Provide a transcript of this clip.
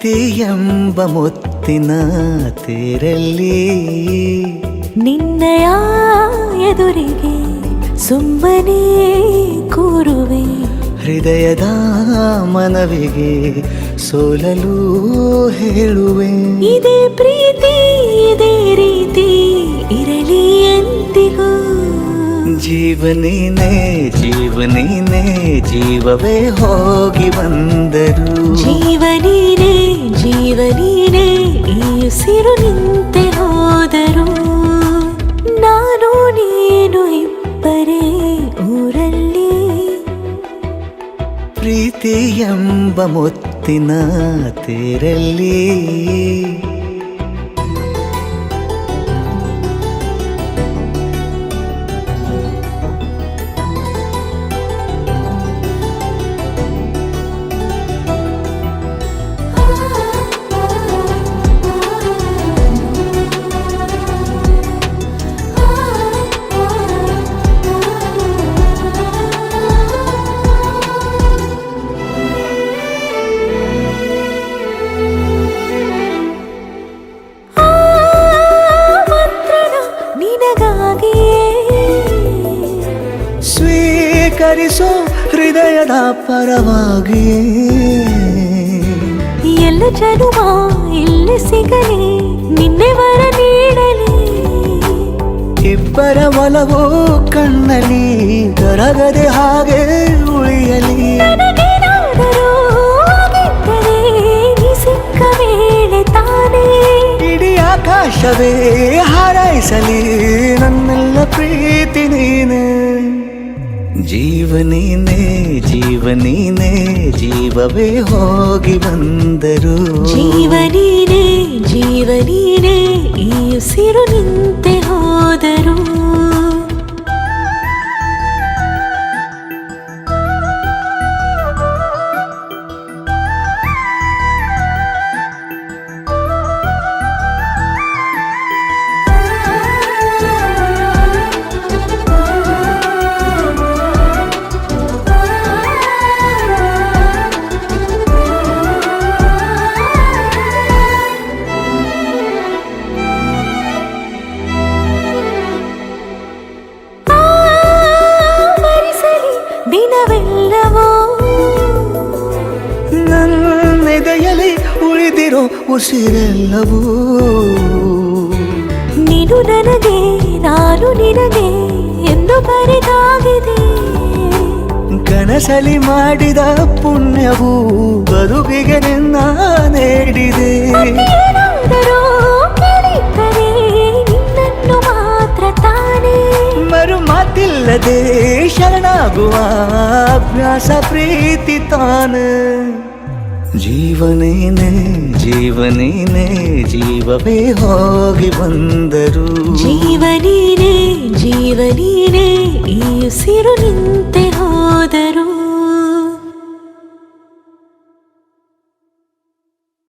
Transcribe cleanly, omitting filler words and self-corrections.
ಪ್ರೀತಿ ಎಂಬ ಮುತ್ತಿನ ತೇರಲ್ಲಿ ನಿನ್ನಯ ಎದುರಿಗೆ ಸುಮ್ಮನೆ ಕೂರುವೆ. ಹೃದಯದ ಮನವಿಗೆ ಸೋಲಲು ಹೇಳುವೆ. ಇದೇ ಪ್ರೀತಿ ಇದೇ ರೀತಿ ಇರಲಿ ಎಂದಿಗೂ. ಜೀವನೇನೆ ಜೀವನೇನೆ ಜೀವವೇ ಹೋಗಿ ಬಂದರು. ಜೀವನೀನೇ ಜೀವನೀನೇ ಈ ಉಸಿರು ನಿಂತೆ ಹೋದರು. ನಾನು ನೀನು ಇಬ್ಬರೇ ಊರಲ್ಲಿ. ಪ್ರೀತಿ ಎಂಬ ಮುತ್ತಿನ ತೇರಲ್ಲಿ ಸ್ವೀಕರಿಸೋ ಹೃದಯದ ಪರವಾಗಿ. ಎಲ್ಲ ಜನುಮ ಇಲ್ಲಿ ಸಿಗಲಿ ನಿನ್ನೆ ವರ ನೀಡಲಿ. ಇಬ್ಬರ ಒಲವು ಕಣ್ಣಲ್ಲಿ ಕರಗದೆ ಹಾಗೆ ಉಳಿಯಲಿ. ನನಗೇನಾದರೂ ಆಗಿದ್ದರೆ ನೀ ಸಿಕ್ಕ ವೇಳೆ ತಾನೇ ಇಡೀ ಆಕಾಶವೇ ಹಾರೈಸಲಿ ನನ್ನೆಲ್ಲ ಪ್ರೀತಿ ನೀನೆ. ಜೀವನೀನೇ ಜೀವನೀನೇ ಜೀವವೇ ಹೋಗಿ ಬಂದರು. ಜೀವನೀನೇ ಜೀವನೀನೇ ಈ ಉಸಿರು ನಿಂತೆ ಹೋದರು. ದಿನವೆಲ್ಲವೋ ನನ್ನೆದೆಯಲ್ಲಿ ಉಳಿದಿರೋ ಉಸಿರೆಲ್ಲವೂ ನೀನು ನನಗೆ ನಾನು ನಿನಗೆ ಎಂದು ಬರೆದಾಗಿದೆ. ಕನಸಲಿ ಮಾಡಿದ ಪುಣ್ಯವು ಬದುಕಿಗೆ ನಿನ್ನ ನೀಡಿದೆ. ಏನಾದರೂ ಕೇಳಿದ್ದರೆ ನಿನ್ನನ್ನು ಮಾತ್ರ ತಾನೇ. ಮರು ಮಾತಿಲ್ಲದೆ ಶರಣಾಗುವ ಅಭ್ಯಾಸ ಪ್ರೀತಿ ತಾನೆ. ಜೀವನೇನೆ ಜೀವನೇನೆ ಜೀವವೇ ಹೋಗಿ ಬಂದರು. ಜೀವನೀನೇ ಜೀವನೀನೇ ಈ ಉಸಿರು ನಿಂತೆ ಹೋದರು.